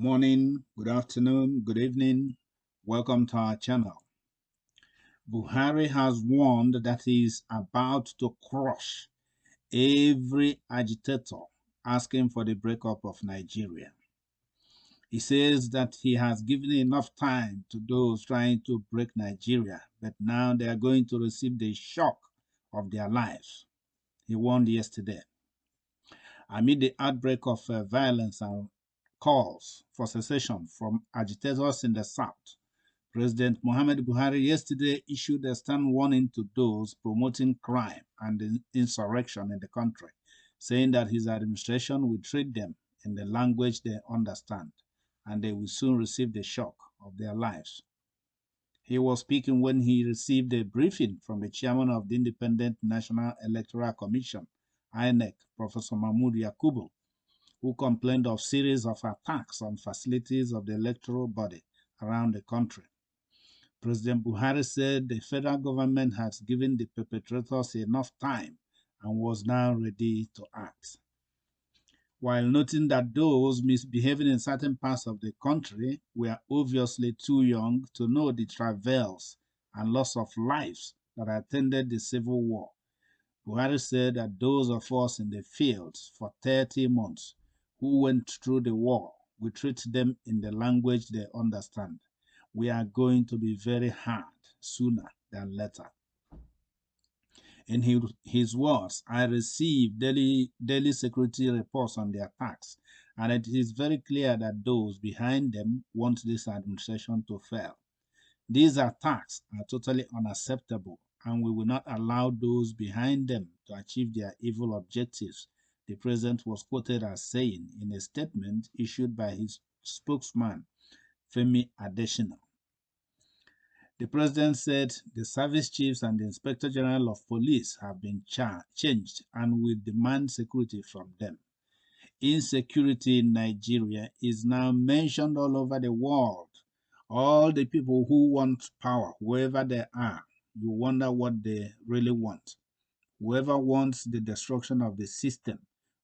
Morning, good afternoon, good evening. Welcome to our channel. Buhari has warned that he is about to crush every agitator asking for the breakup of Nigeria. He says that he has given enough time to those trying to break Nigeria, but now they are going to receive the shock of their lives. He warned yesterday. Amid the outbreak of violence and calls for secession from agitators in the south, President Muhammad Buhari yesterday issued a stern warning to those promoting crime and insurrection in the country, saying that his administration will treat them in the language they understand, and they will soon receive the shock of their lives. He was speaking when he received a briefing from the chairman of the Independent National Electoral Commission, INEC, Professor Mahmoud Yakubu, who complained of series of attacks on facilities of the electoral body around the country. President Buhari said the federal government has given the perpetrators enough time and was now ready to act. While noting that those misbehaving in certain parts of the country were obviously too young to know the travails and loss of lives that attended the civil war, Buhari said that those of us in the fields for 30 months who went through the war, we treat them in the language they understand. We are going to be very hard sooner than later. In his words, I receive daily security reports on the attacks, and it is very clear that those behind them want this administration to fail. These attacks are totally unacceptable, and we will not allow those behind them to achieve their evil objectives, the president was quoted as saying in a statement issued by his spokesman, Femi Adesina. The president said the service chiefs and the inspector general of police have been changed and will demand security from them. Insecurity in Nigeria is now mentioned all over the world. All the people who want power, wherever they are, you wonder what they really want. Whoever wants the destruction of the system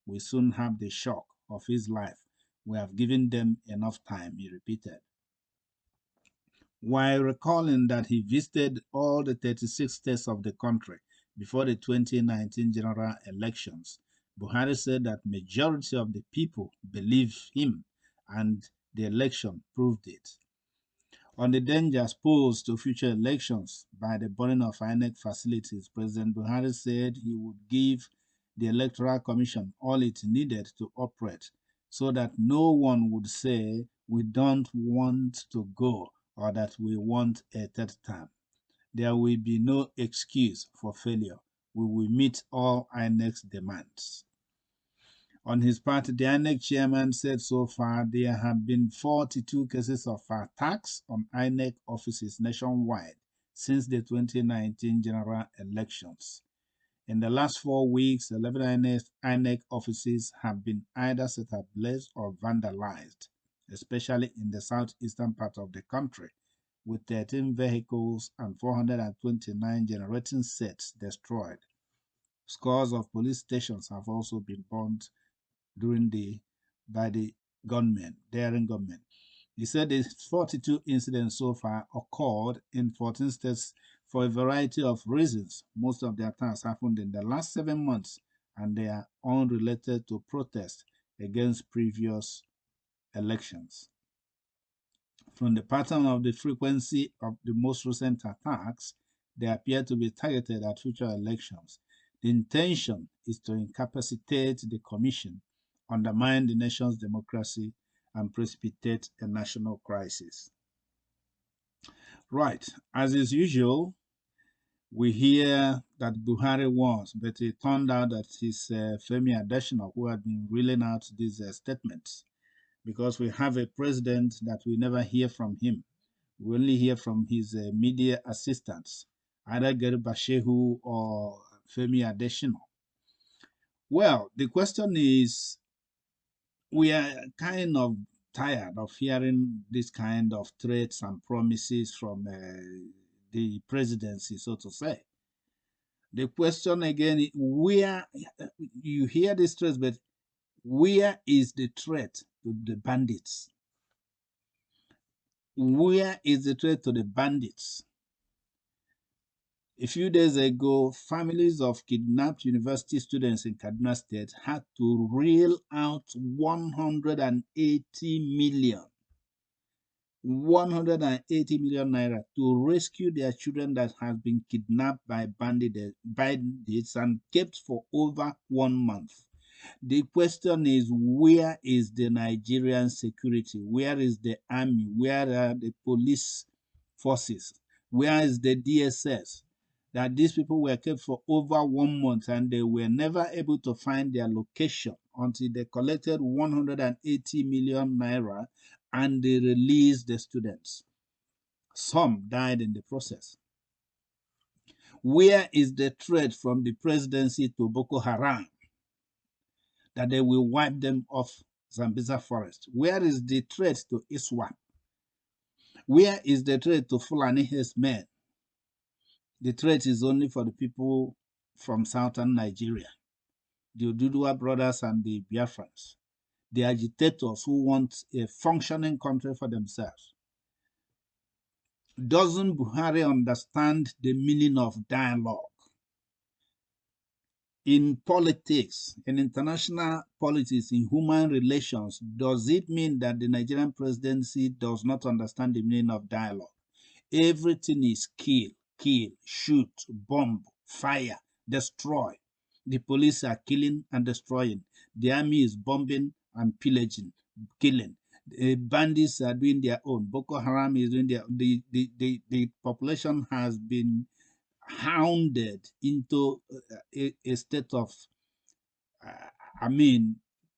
will soon have the shock of his life. We have given them enough time, he repeated. While recalling that he visited all the 36 states of the country before the 2019 general elections, Buhari said that majority of the people believe him and the election proved it. On the dangers posed to future elections by the burning of INEC facilities, President Buhari said he would give the Electoral Commission all it needed to operate so that no one would say we don't want to go or that we want a third term. There will be no excuse for failure. We will meet all INEC's demands. On his part, the INEC chairman said so far there have been 42 cases of attacks on INEC offices nationwide since the 2019 general elections. In the last 4 weeks, 11 INEC offices have been either set ablaze or vandalized, especially in the southeastern part of the country, with 13 vehicles and 429 generating sets destroyed. Scores of police stations have also been burned by the daring gunmen. He said the 42 incidents so far occurred in 14 states for a variety of reasons. Most of the attacks happened in the last 7 months, and they are unrelated to protests against previous elections. From the pattern of the frequency of the most recent attacks, they appear to be targeted at future elections. The intention is to incapacitate the commission, undermine the nation's democracy, and precipitate a national crisis. Right, as is usual, we hear that Buhari was, but it turned out that it's Femi Adesina who had been reeling out these statements, because we have a president that we never hear from him. We only hear from his media assistants, either Garba Shehu or Femi Adesina. Well, the question is, we are kind of tired of hearing this kind of threats and promises from the presidency, so to say. The question again, where you hear this threat, but where is the threat to the bandits? Where is the threat to the bandits? A few days ago, families of kidnapped university students in Kaduna State had to reel out 180 million 180 million naira to rescue their children that have been kidnapped by bandits and kept for over 1 month. The question is, where is the Nigerian security? Where is the army? Where are the police forces? Where is the DSS? That these people were kept for over 1 month and they were never able to find their location until they collected 180 million naira and they released the students. Some died in the process. Where is the threat from the presidency to Boko Haram that they will wipe them off Zambiza forest? Where is the threat to ISWAP? Where is the threat to Fulani men? The threat is only for the people from southern Nigeria, the Oduduwa brothers and the Biafrans, the agitators who want a functioning country for themselves. Doesn't Buhari understand the meaning of dialogue? In politics, in international politics, in human relations, does it mean that the Nigerian presidency does not understand the meaning of dialogue? Everything is kill, kill, shoot, bomb, fire, destroy. The police are killing and destroying. The army is bombing and pillaging, killing. The bandits are doing their own. Boko Haram is doing their the population has been hounded into a state of, I mean,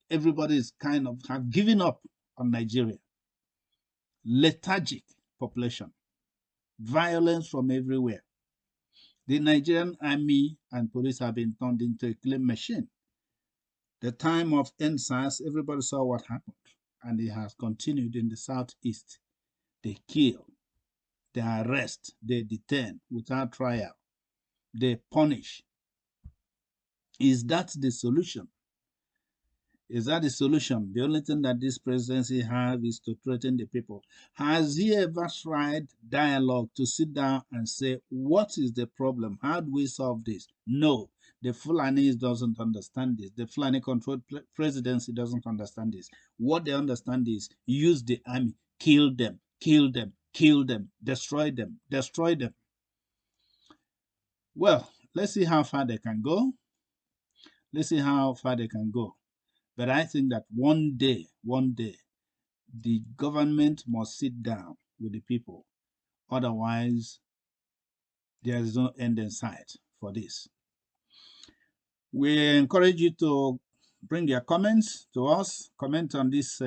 everybody is kind of have given up on Nigeria. Lethargic population, violence from everywhere. The Nigerian army and police have been turned into a killing machine. The time of NSAS, everybody saw what happened, and it has continued in the southeast. They kill, they arrest, they detain without trial, they punish. Is that the solution? Is that the solution? The only thing that this presidency has is to threaten the people. Has he ever tried dialogue to sit down and say, what is the problem? How do we solve this? No. The Fulani doesn't understand this. The Fulani controlled presidency doesn't understand this. What they understand is use the army, kill them, kill them, kill them, destroy them, destroy them. Well, let's see how far they can go. Let's see how far they can go. But I think that one day, the government must sit down with the people. Otherwise, there is no end in sight for this. We encourage you to bring your comments to us. Comment on this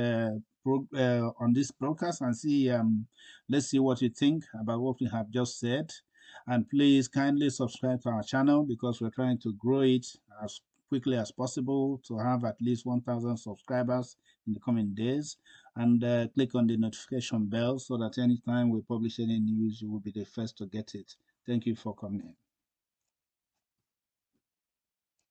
broadcast and see. Let's see what you think about what we have just said. And please kindly subscribe to our channel because we're trying to grow it as quickly as possible to have at least 1,000 subscribers in the coming days. And click on the notification bell so that anytime we publish any news, you will be the first to get it. Thank you for coming in.